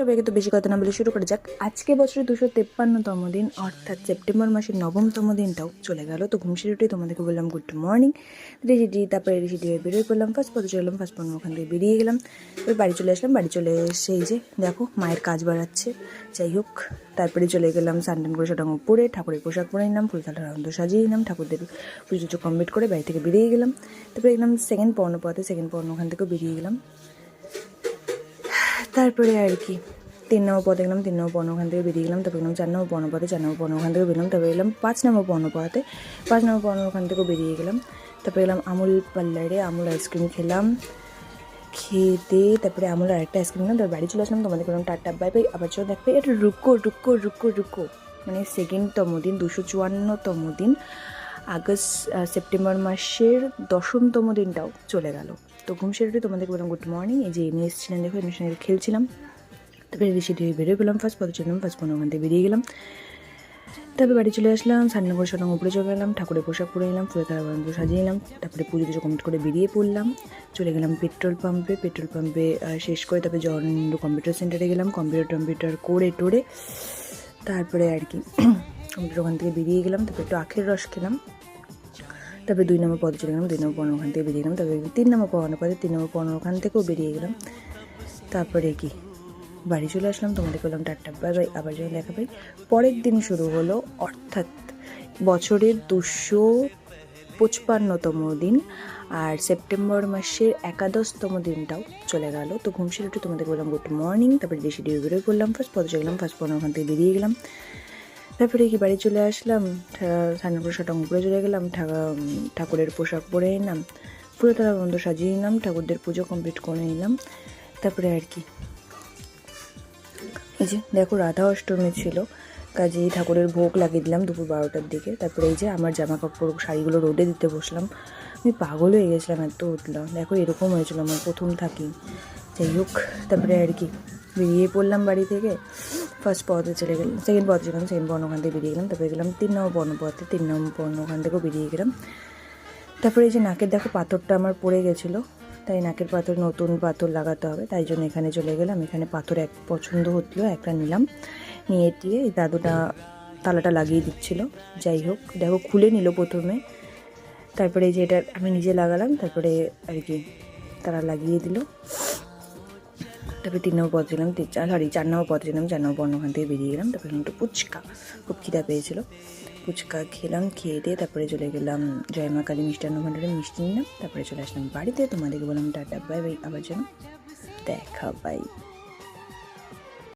তবে কিন্তু বেশি কথা না বলে শুরু করা যাক। আজকে বছরের 253তম দিন, অর্থাৎ সেপ্টেম্বর মাসের 9তম দিনটাও চলে গেল। তো ঘুম সেরে উঠে তোমাদেরকে বললাম গুড মর্নিং। রেডি, তারপরে রেডি হয়ে বেরোয় পড়লাম। ফার্স্ট পথে চললাম, ফার্স্ট পর ওখান থেকে বেরিয়ে গেলাম। এবার বাড়ি চলে আসলাম। বাড়ি চলে এসে এই যে দেখো মায়ের কাজ বাড়াচ্ছে। যাই হোক, তারপরে চলে গেলাম স্নান করে সেটা পরে ঠাকুরের পোশাক পরে নিলাম, ফুল থালা রাউন্ড সাজিয়ে নিলাম, ঠাকুরদের পুজো কমপ্লিট করে বাড়ি থেকে বেরিয়ে গেলাম। তারপরে গেলাম সেকেন্ড পর্ণ পথে, সেকেন্ড পর্ণ ওখান থেকেও বেরিয়ে গেলাম। তারপরে আর কি 3 নম্বর পথে গেলাম, 3 নম্বর পর্ণ ওখান থেকে বেরিয়ে গেলাম। তারপরে গেলাম 4 নম্বর পর্ণ পথে, 4 নম্বর পর্ণ ওখান থেকে বেরোলাম। তারপরে গেলাম 5 নম্বর পর্ণ পথে, 5 নম্বর পর্ণ ওখান থেকেও বেরিয়ে গেলাম। তারপরে গেলাম আমুল পার্লারে, আমুল আইসক্রিম খেলাম, খেতে তারপরে আমুল আরেকটা আইসক্রিম খেলাম। তারপর বাড়ি চলে আসলাম। তোমাদের বললাম টাটা বাই বাই। আবার চলো দেখবে এটা রুকো রুকো রুকো রুকো, মানে সেকেন্ডতম দিন, 254তম দিন, সেপ্টেম্বর মাসের 10তম দিনটাও চলে গেল। তো ঘুম সেরে তোমাদের বললাম গুড মর্নিং। এই যে এমনি এসেছিলাম, দেখো এমনি সঙ্গে খেলছিলাম। তারপরে রেডি হয়ে বেরোয় পেলাম, ফার্স্ট পথে চললাম, ফার্স্ট পথে ওখান থেকে বেরিয়ে গেলাম। তারপরে বাড়ি চলে আসলাম, স্নান করে সটাং উপরে চলে গেলাম, ঠাকুরের পোশাক পরে নিলাম, ফুলে তারা সাজিয়ে নিলাম। তারপরে পুজো টুজো কমপ্লিট করে বেরিয়ে পড়লাম। চলে গেলাম পেট্রোল পাম্পে শেষ করে তারপরে জওয়াহরলাল কম্পিউটার সেন্টারে গেলাম, কম্পিউটার করে টোরে তারপরে আর কি কম্পিউটার ওখান থেকে বেরিয়ে গেলাম। তারপরে একটু আখের রস খেলাম। তারপরে 2 নম্বর পথে চলে গেলাম, 2 নম্বর পর্ণ ওখান থেকে বেরিয়ে গেলাম। তারপরে 3 নম্বর পর্ণ পথে, 3 নম্বর পর্ণ ওখান থেকেও বেরিয়ে গেলাম। তারপরে কি বাড়ি চলে আসলাম। তোমাদের বললাম টাটা বাই বাই। আবার যখন দেখা পাই পরের দিন শুরু হলো, অর্থাৎ বছরের 255তম দিন, আর সেপ্টেম্বর মাসের 11তম দিনটাও চলে গেল। তো ঘুম সেরে উঠে তোমাদের বললাম গুড মর্নিং। তারপরে বেশি ডিউ বেরোয় পড়লাম, ফার্স্ট পথে চলে গেলাম, ফার্স্ট পর্ণ ওখান থেকে বেরিয়ে গেলাম। তারপরে কি বাড়ি চলে আসলাম, স্নানের পোশাকটা উপরে চলে গেলাম, ঠাকুরের পোশাক পরে নিলাম, পুরো তারা বন্ধ সাজিয়ে নিলাম, ঠাকুরদের পুজো কমপ্লিট করে নিলাম। তারপরে আর কি এই যে দেখো রাধা অষ্টমী ছিল, কাজেই ঠাকুরের ভোগ লাগিয়ে দিলাম দুপুর 12টার দিকে। তারপরে এই যে আমার জামা কাপড় শাড়িগুলো রোদে দিতে বসলাম। আমি পাগল হয়ে গেছিলাম, এত উঠলাম। দেখো এরকম হয়েছিল আমার প্রথম থাকি। যাই হোক, তারপরে আর কি বেরিয়ে পড়লাম বাড়ি থেকে। ফার্স্ট পথে চলে গেলাম, সেকেন্ড পথে ছিলাম, সেকেন্ড পর্ণ ওখান থেকে বেরিয়ে গেলাম। তারপরে গেলাম 3 নম্বর পর্ণ পথে, 3 নম্বর পর্ণ ওখান থেকেও বেরিয়ে গেলাম। তারপরে এই যে নাকের দেখো পাথরটা আমার পড়ে গেছিলো, তাই নাকের পাথর, নতুন পাথর লাগাতে হবে, তাই জন্য এখানে চলে গেলাম। এখানে পাথর এক পছন্দ হচ্ছিলো, একটা নিলাম, নিয়ে টিয়ে এই দাদুটা তালাটা লাগিয়ে দিচ্ছিলো। যাই হোক দেখো খুলে নিল প্রথমে, তারপরে এই যে এটা আমি নিজে লাগালাম, তারপরে আর কি তারা লাগিয়ে দিল। তারপরে 3 নম্বর পথে ছিলাম, 4 নম্বর পথে ছিলাম, 4 নম্বর পর্ণ ওখান থেকে বেরিয়ে গেলাম। তারপরে একটু ফুচকা, খুব খিদা পেয়েছিলো, ফুচকা খেলাম, খেয়ে দিয়ে তারপরে চলে গেলাম জয় মা কালী মিষ্টান্ন ভাণ্ডারে, মিষ্টি নিলাম। তারপরে চলে আসলাম বাড়িতে। তোমাদেরকে বললাম টাটা বাই বাই। আবার যেন দেখা বাই।